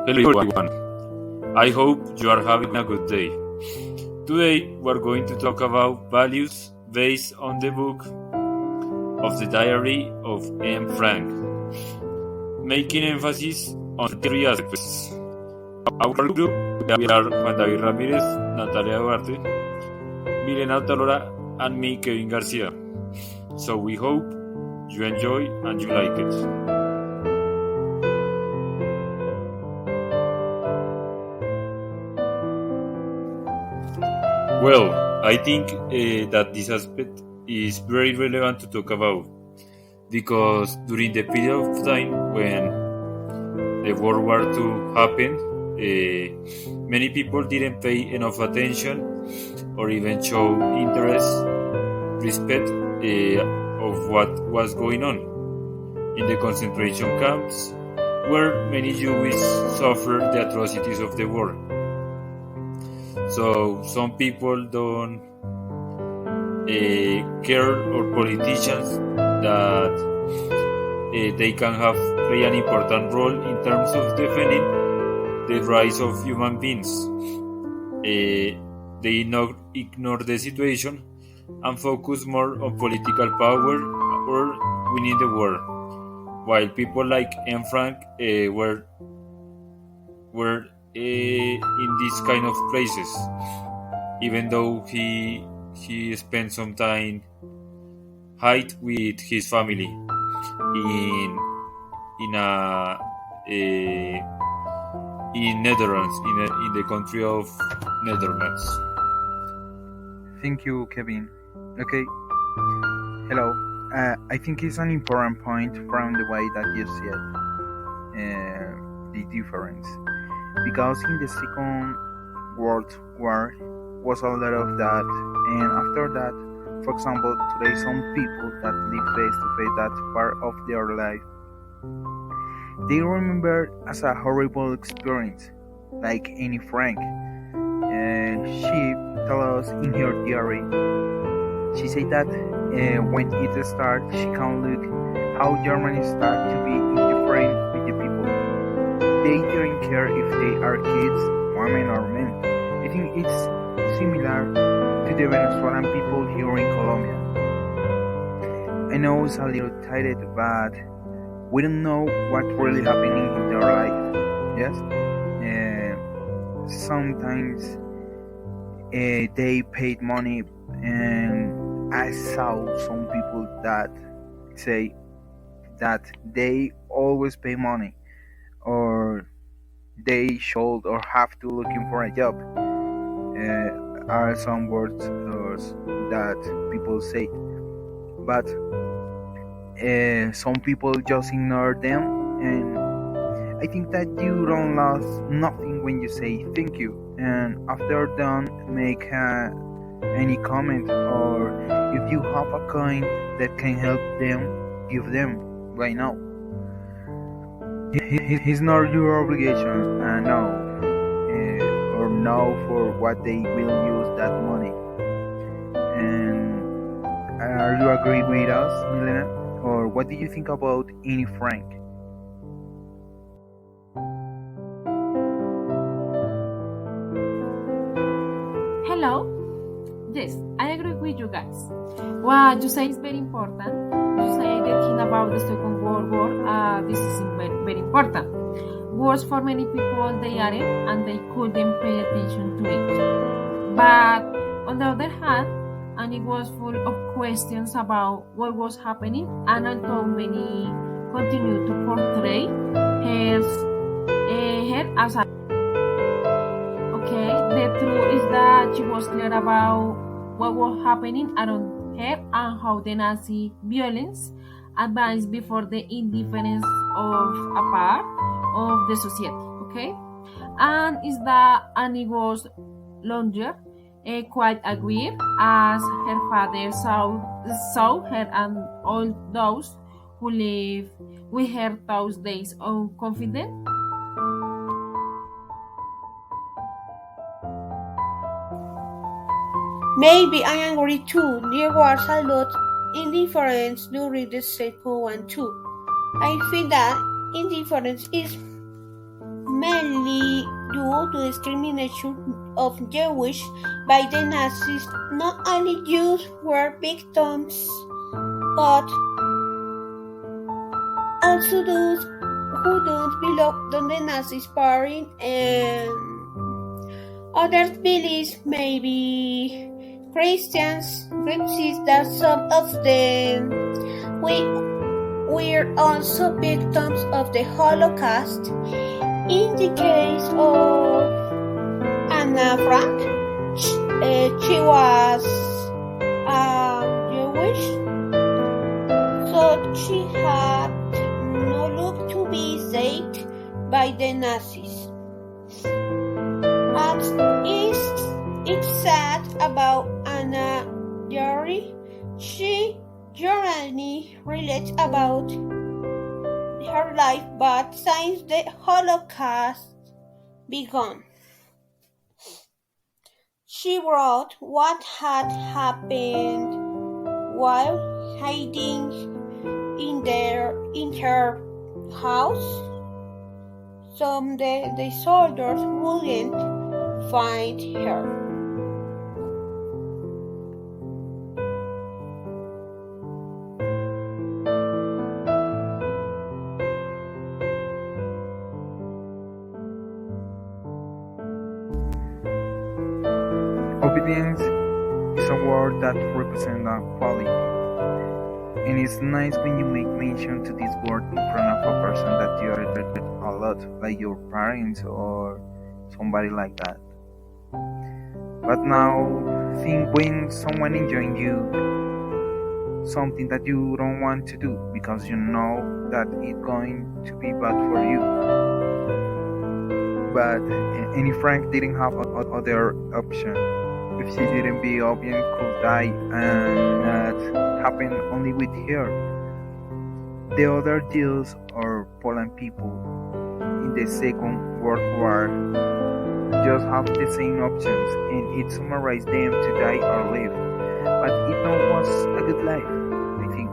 Hello everyone, I hope you are having a good day. Today we're going to talk about values based on the book of the Diary of Anne Frank, making emphasis on three aspects. Our group, we are Juan David Ramirez, Natalia Duarte, Milena Otalora, and me, Kevin Garcia. So we hope you enjoy and you like it. Well, I think that this aspect is very relevant to talk about because during the period of time when the World War II happened, many people didn't pay enough attention or even show interest, respect of what was going on in the concentration camps, where many Jews suffered the atrocities of the war. So some people don't care or politicians that they can play an important role in terms of defending the rights of human beings. They ignore the situation and focus more on political power or winning the war, while people like Anne Frank were in these kind of places, even though he spent some time hide with his family in Netherlands, in the country of Netherlands. Thank you, Kevin. Okay. Hello. I think it's an important point from the way that you said the difference. Because in the Second World War was a lot of that, and after that, for example, today some people that live face to face that part of their life, they remember as a horrible experience, like Anne Frank. She told us in her diary, she said that when it started, she can look how Germany started to be indifferent with the people. They don't care if they are kids, women or men. I think it's similar to the Venezuelan people here in Colombia. I know it's a little tired, but we don't know what really happening in their life. Yes? Sometimes they paid money, and I saw some people that say that they always pay money, or they should or have to looking for a job. Are some words that people say, but some people just ignore them, and I think that you don't lose nothing when you say thank you, and after don't make any comment, or if you have a coin that can help them, give them right now. It's not your obligation, or no for what they will use that money. And are you agree with us, Milena? Or what do you think about Anne Frank? Hello. Yes, I agree with you guys. What you say is very important. You say the thing about the Second World War. This is very, very important. Wars for many people they aren't, and they couldn't pay attention to it. But on the other hand, and it was full of questions about what was happening, and although many continue to portray her as a the truth is that she was clear about what was happening around her and how the Nazi violence advanced before the indifference of a part of the society. Okay, and is that Annie was longer quite agreed as her father saw her and all those who lived with her those days unconfident. Maybe I agree too. There was a lot indifference during the second one too. I feel that indifference is mainly due to discrimination of Jewish by the Nazis. Not only Jews were victims, but also those who don't belong to the Nazi party and other beliefs, maybe Christians, insist that some of them were also victims of the Holocaust. In the case of Anna Frank, she was Jewish, so she had no look to be saved by the Nazis. It's sad about Anna Yari. She journey relates about her life, but since the Holocaust began, she wrote what had happened while hiding in her house. Someday the soldiers wouldn't find her. Obedience is a word that represents quality, and it's nice when you make mention to this word in front of a person that you respect a lot, like your parents or somebody like that. But now, think when someone enjoying you something that you don't want to do because you know that it's going to be bad for you. But Annie Frank didn't have other option. If she didn't be obedient, could die, and that happened only with her. The other Jews or Poland people in the Second World War just have the same options, and it summarized them to die or live. But it not was a good life, I think,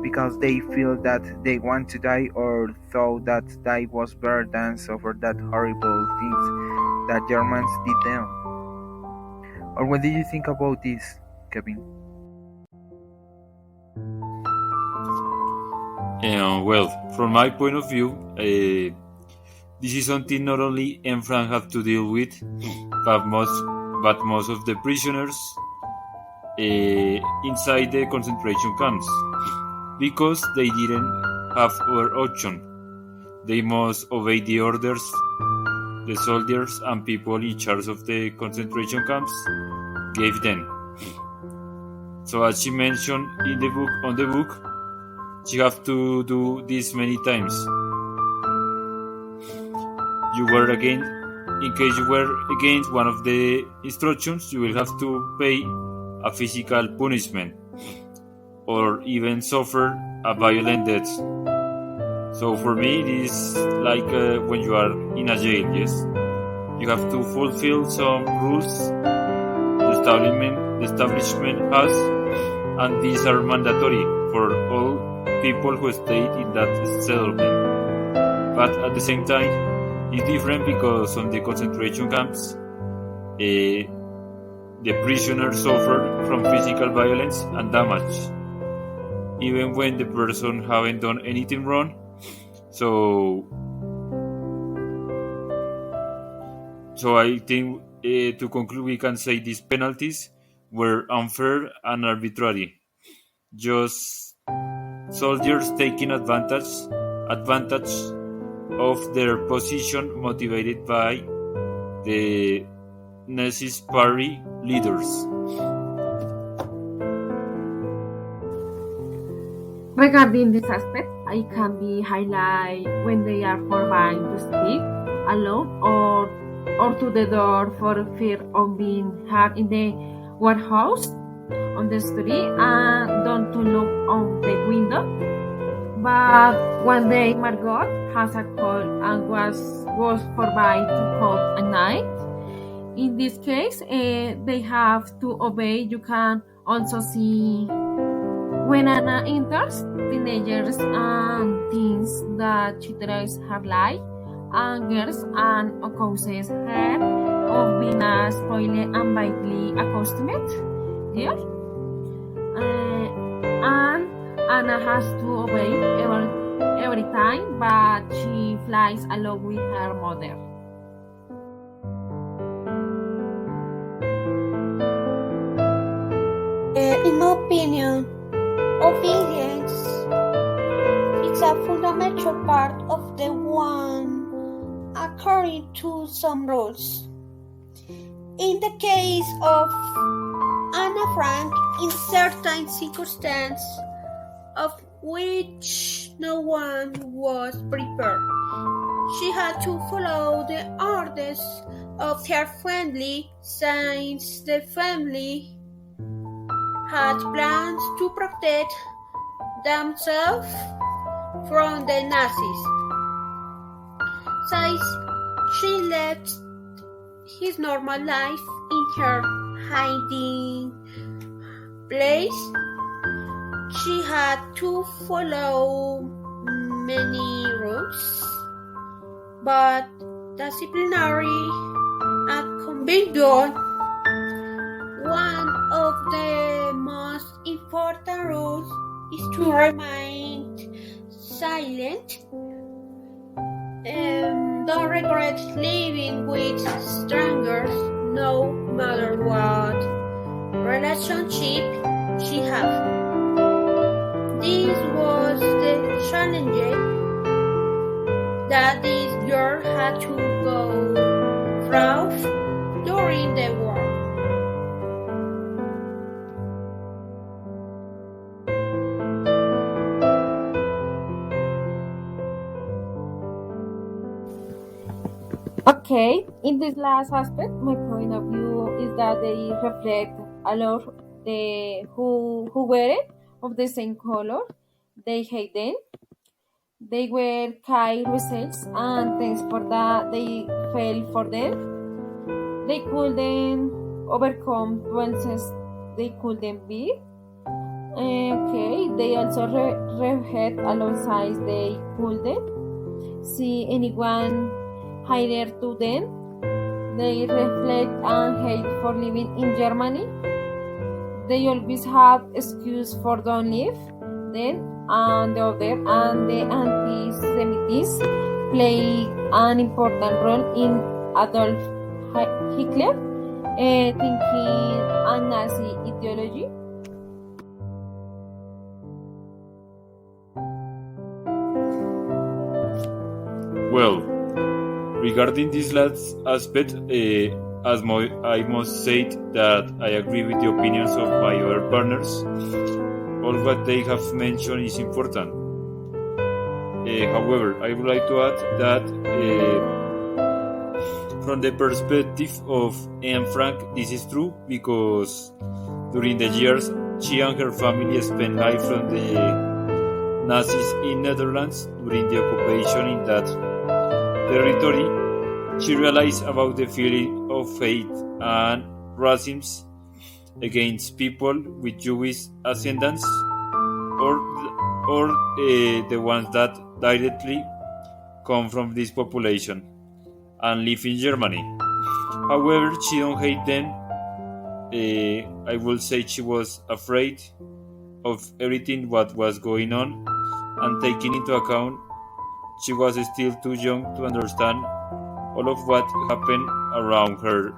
because they feel that they want to die or thought that die was better than suffer that horrible things that Germans did them. Or what do you think about this, Kevin? Well, from my point of view, this is something not only Anne Frank have to deal with, but most of the prisoners inside the concentration camps, because they didn't have other option. They must obey the orders the soldiers and people in charge of the concentration camps gave them. So as she mentioned in the book, she have to do this many times. In case you were against one of the instructions, you will have to pay a physical punishment or even suffer a violent death. So for me, it is like when you are in a jail, yes? You have to fulfill some rules the establishment has, and these are mandatory for all people who stayed in that settlement. But at the same time, it's different because on the concentration camps, the prisoners suffer from physical violence and damage, even when the person haven't done anything wrong. So I think to conclude, we can say these penalties were unfair and arbitrary. Just soldiers taking advantage of their position, motivated by the Nazi party leaders. Regarding this aspect, I can be highlight when they are forbidden to speak alone or to the door for fear of being heard in the warehouse, on the street, and don't to look on the window. But one day Margot has a cold and was forbidden to cold at night. In this case, they have to obey. You can also see when Anna enters, teenagers and teens that she tries her life angers and causes her of being a spoiled and badly accustomed girl. And Anna has to obey every time, but she flies along with her mother. In my opinion, obedience is a fundamental part of the one according to some rules. In the case of Anna Frank, in certain circumstances of which no one was prepared, she had to follow the orders of her family since the family had plans to protect themselves from the Nazis. Since she left his normal life in her hiding place, she had to follow many rules, but disciplinary and conviction. One of the most important rules is to remain silent. Don't regret living with strangers, no matter what relationship she had. This was the challenge that this girl had to go through during the war. Okay, in this last aspect, my point of view is that they reflect a lot the who wear it of the same color. They hate them. They wear Kai results, and thanks for that they fail for them. They couldn't overcome influences they couldn't be. Okay, they also rehead alongside they couldn't see anyone higher to them. They reflect and hate for living in Germany. They always have excuse for don't live. Then and the other and the anti-Semitism play an important role in Adolf Hitler thinking and Nazi ideology. Well, regarding this last aspect, I must say that I agree with the opinions of my other partners. All what they have mentioned is important. However, I would like to add that from the perspective of Anne Frank, this is true because during the years she and her family spent life from the Nazis in Netherlands during the occupation in that territory. She realized about the feeling of hate and racism against people with Jewish ascendance or the ones that directly come from this population and live in Germany. However, she don't hate them. I will say she was afraid of everything what was going on, and taking into account she was still too young to understand all of what happened around her,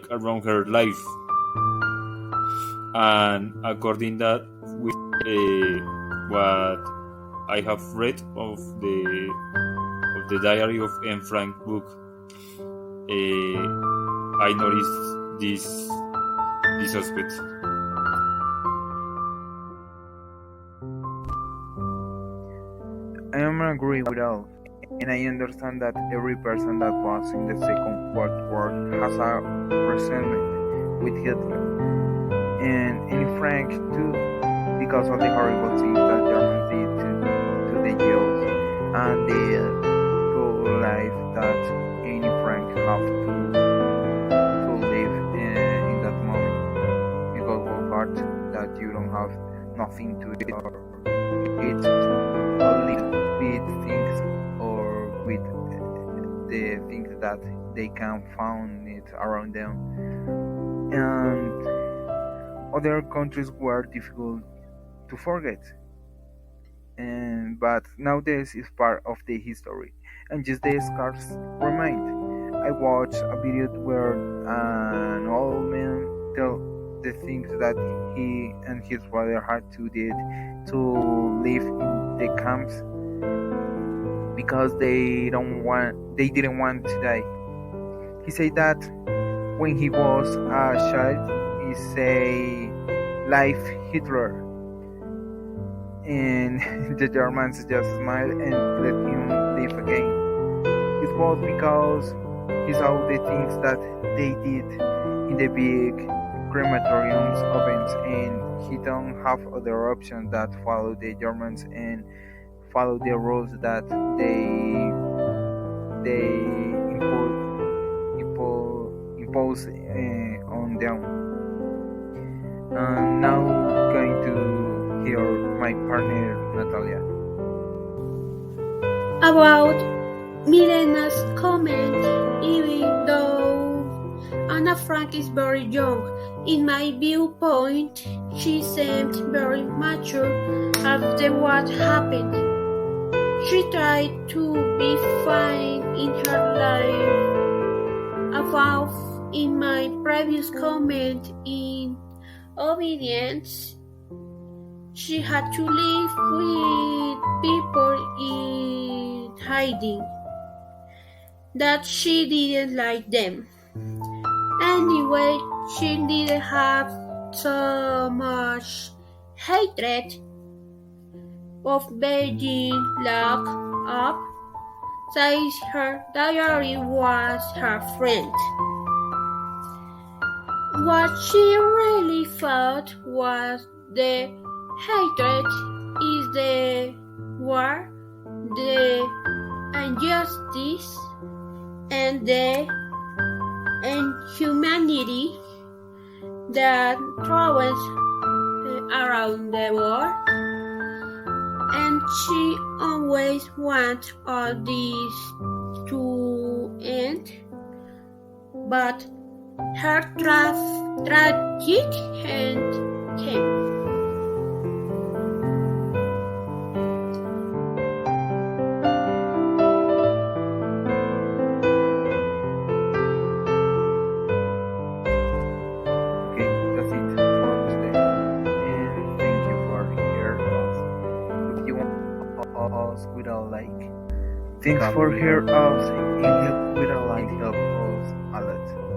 around her life. And according that, with what I have read of the diary of Anne Frank book, I noticed this aspect. I am agree with all, and I understand that every person that was in the Second World War has a resentment with Hitler, and in Frank too, because of the horrible things that Germans did to the Jews, and the poor life that any Frank have to live in that moment, because of part that you don't have nothing to eat or live that they can find it around them. And other countries were difficult to forget, and but nowadays is part of the history, and just the scars remain. I watched a video where an old man tell the things that he and his brother had to did to live in the camps because they didn't want to die. He said that when he was a child, he say life Hitler, and the Germans just smiled and let him live again. It was because he saw the things that they did in the big crematoriums ovens, and he don't have other options that follow the Germans and follow the rules that they impose on them. And now going to hear my partner Natalia. About Milena's comment, even though Anna Frank is very young, in my viewpoint, she seemed very mature after what happened. She tried to be fine in her life. About in my previous comment in obedience, she had to live with people in hiding, that she didn't like them. Anyway, she didn't have so much hatred of Beijing locked up, since her diary was her friend. What she really felt was the hatred is the war, the injustice, and the inhumanity that travels around the world. And she always wants all this to end, but her tragic end came. Okay, that's it for today. And thank you for hearing us. If you want us with a like, thanks for hearing us and help with a like help us a lot.